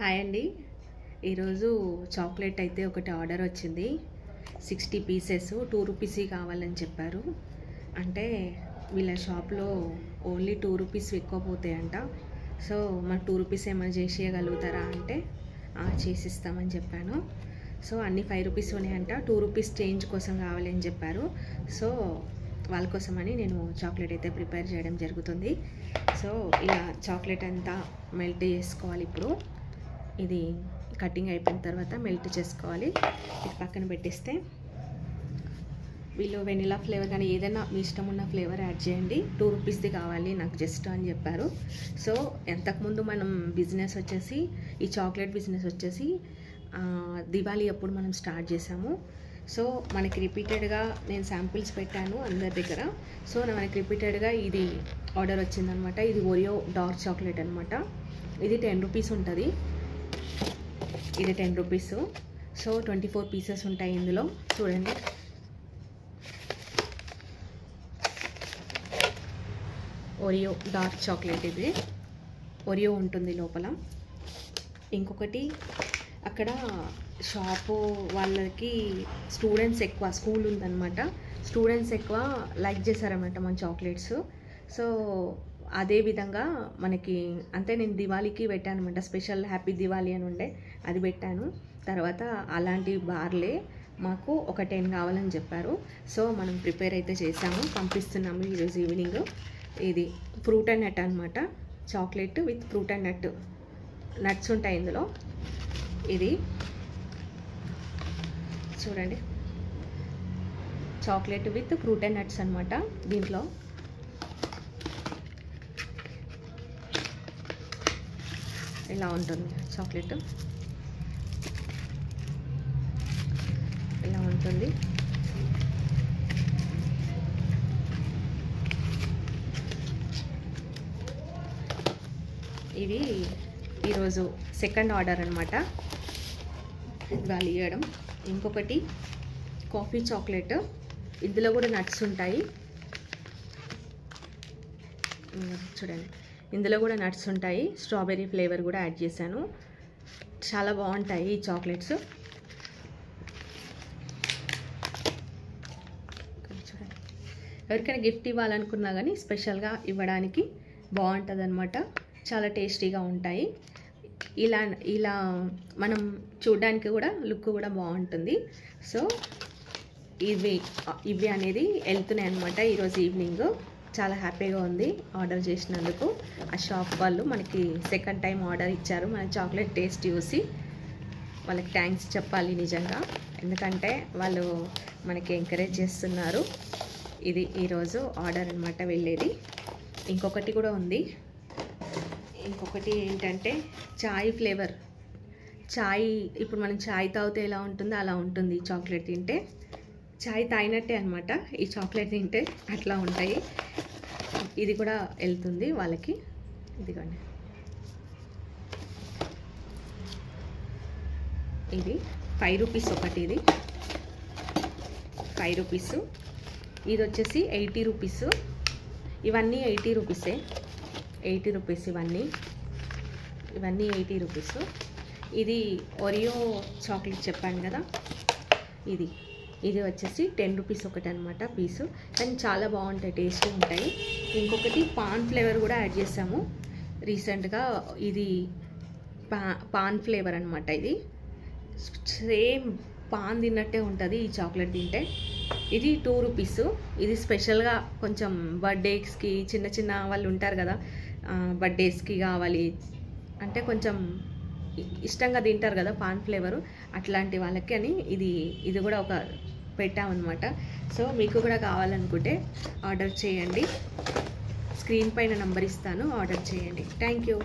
Hi అండి. ఈరోజు chocolate అయితే ఒకటి ఆర్డర్ వచ్చింది. 60 పీసెస్ 2 రూపీస్ కావాలని చెప్పారు. అంటే వీళ్ళ షాప్లో ఓన్లీ 2 రూపీస్ ఎక్కువ పోతాయంట. సో మాకు 2 రూపీస్ ఏమైనా చేసేయగలుగుతారా అంటే చేసిస్తామని చెప్పాను. సో అన్ని 5 రూపీస్ ఉన్నాయంట. 2 రూపీస్ చేంజ్ కోసం కావాలని చెప్పారు. సో వాళ్ళ కోసమని నేను చాక్లెట్ అయితే ప్రిపేర్ చేయడం జరుగుతుంది. సో ఇలా చాక్లెట్ అంతా మెల్ట్ చేసుకోవాలి. ఇప్పుడు ఇది కటింగ్ అయిపోయిన తర్వాత మెల్ట్ చేసుకోవాలి. ఇది పక్కన పెట్టేస్తే వీళ్ళు వెనిలా ఫ్లేవర్ కానీ ఏదైనా మీ ఇష్టం ఉన్న ఫ్లేవర్ యాడ్ చేయండి. 2 రూపీస్ది కావాలి నాకు జస్ట్ అని చెప్పారు. సో ఎంతకుముందు మనం బిజినెస్ వచ్చేసి ఈ చాక్లెట్ బిజినెస్ వచ్చేసి దివాళీ అప్పుడు మనం స్టార్ట్ చేసాము. సో మనకి రిపీటెడ్గా నేను శాంపిల్స్ పెట్టాను అందరి దగ్గర. సో మనకి రిపీటెడ్గా ఇది ఆర్డర్ వచ్చిందనమాట. ఇది ఓరియో డార్క్ చాక్లెట్ అనమాట. ఇది 10 రూపీస్ ఉంటుంది. ఇది 10 రూపీస్. సో 24 పీసెస్ ఉంటాయి ఇందులో. చూడండి, ఓరియో డార్క్ చాక్లెట్. ఇది ఓరియో ఉంటుంది లోపల. ఇంకొకటి అక్కడ షాపు వాళ్ళకి స్టూడెంట్స్ ఎక్కువ, స్కూల్ ఉందన్నమాట. స్టూడెంట్స్ ఎక్కువ లైక్ చేశారన్నమాట మన చాక్లెట్స్. సో అదే విధంగా మనకి అంటే నేను దివాళీకి పెట్టాను అనమాట. స్పెషల్ హ్యాపీ దివాళీ అని ఉండే, అది పెట్టాను. తర్వాత అలాంటి బార్లే మాకు ఒక 10 కావాలని చెప్పారు. సో మనం ప్రిపేర్ అయితే చేసాము, పంపిస్తున్నాము ఈరోజు ఈవినింగ్. ఇది ఫ్రూట్ అండ్ నట్ అనమాట. Chocolate with fruit and nuts ఉంటాయి ఇందులో. ఇది చూడండి, chocolate with fruit and nuts అనమాట. దీంట్లో ఇలా ఉంటుంది చాక్లెట్, ఇలా ఉంటుంది. ఇది ఈరోజు సెకండ్ ఆర్డర్ అనమాట ఇవాళ ఇవ్వడం. ఇంకొకటి కాఫీ చాక్లెట్. ఇందులో కూడా నట్స్ ఉంటాయి చూడండి. ఇందులో కూడా నట్స్ ఉంటాయి. స్ట్రాబెర్రీ ఫ్లేవర్ కూడా యాడ్ చేశాను. చాలా బాగుంటాయి ఈ చాక్లెట్స్. చూడండి, ఎవరికైనా గిఫ్ట్ ఇవ్వాలనుకున్నా కానీ స్పెషల్గా ఇవ్వడానికి బాగుంటుంది అనమాట. చాలా టేస్టీగా ఉంటాయి. ఇలా మనం చూడడానికి కూడా లుక్ కూడా బాగుంటుంది. సో ఇవి అనేది వెళ్తున్నాయి అనమాట ఈరోజు ఈవినింగ్. చాలా హ్యాపీగా ఉంది ఆర్డర్ చేసినందుకు. ఆ షాప్ వాళ్ళు మనకి సెకండ్ టైం ఆర్డర్ ఇచ్చారు. మన చాక్లెట్ టేస్ట్ చూసి వాళ్ళకి థ్యాంక్స్ చెప్పాలి నిజంగా, ఎందుకంటే వాళ్ళు మనకి ఎంకరేజ్ చేస్తున్నారు. ఇది ఈరోజు ఆర్డర్ అనమాట వెళ్ళేది. ఇంకొకటి కూడా ఉంది. ఇంకొకటి ఏంటంటే చాయ్ ఫ్లేవర్. చాయ్ ఇప్పుడు మనం చాయ్ తాగితే ఎలా ఉంటుందో అలా ఉంటుంది ఈ చాక్లెట్ తింటే. చాయ్ తాగినట్టే అనమాట ఈ చాక్లెట్ తింటే, అట్లా ఉంటాయి. ఇది కూడా వెళ్తుంది వాళ్ళకి. ఇదిగోండి, ఇది 5 రూపీస్ ఒకటి. ఇది 5 రూపీస్. ఇది వచ్చేసి 80 రూపీస్. ఇవన్నీ 80 రూపీసే. 80 రూపీస్ ఇవన్నీ 80 రూపీస్. ఇది ఓరియో చాక్లెట్ చెప్పాను కదా, ఇది వచ్చేసి 10 రూపీస్ ఒకటి అనమాట పీసు. కానీ చాలా బాగుంటాయి, టేస్టీ ఉంటాయి. ఇంకొకటి పాన్ ఫ్లేవర్ కూడా యాడ్ చేసాము రీసెంట్గా. ఇది పాన్ ఫ్లేవర్ అనమాట. ఇది సేమ్ పాన్ తిన్నట్టే ఉంటుంది ఈ చాక్లెట్ తింటే. ఇది 2 రూపీస్. ఇది స్పెషల్గా కొంచెం బర్త్డేస్కి చిన్న చిన్న వాళ్ళు ఉంటారు కదా, బర్త్డేస్కి కావాలి అంటే కొంచెం ఇష్టంగా తింటారు కదా పాన్ ఫ్లేవరు, అట్లాంటి వాళ్ళకి అని ఇది కూడా ఒక పెట్టామన్నమాట. సో మీకు కూడా కావాలనుకుంటే ఆర్డర్ చేయండి. స్క్రీన్ పైన నంబర్ ఇస్తాను, ఆర్డర్ చేయండి. Thank you.